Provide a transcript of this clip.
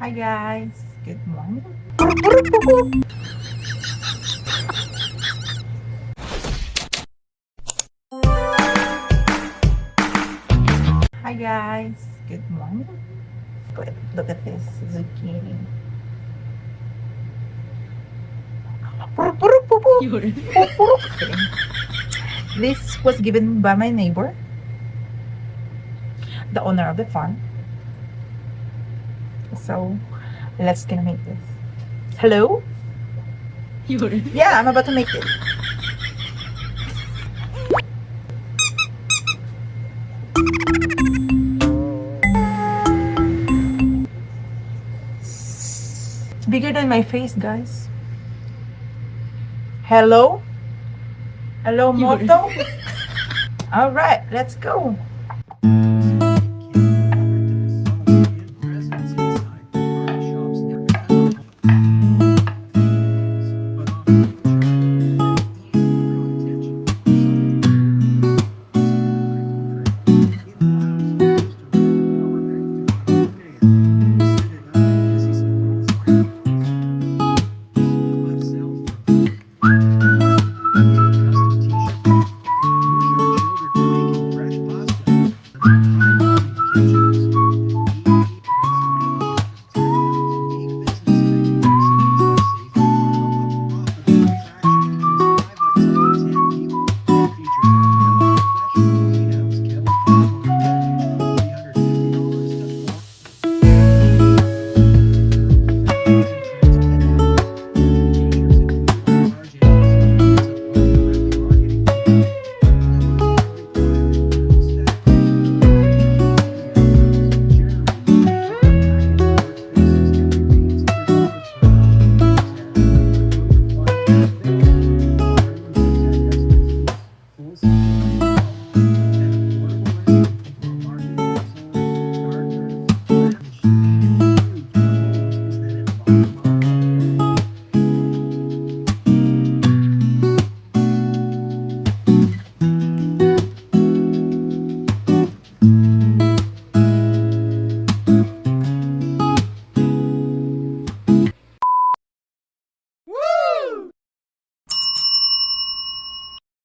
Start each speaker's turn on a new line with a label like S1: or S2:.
S1: Hi guys, good morning. Hi guys, good morning. Look at this zucchini. This was given by my neighbor, the owner of the farm. So let's gonna make this. Hello? Yeah, I'm about to make it. It's bigger than my face, guys. Hello? Hello, Moto? All right, let's go.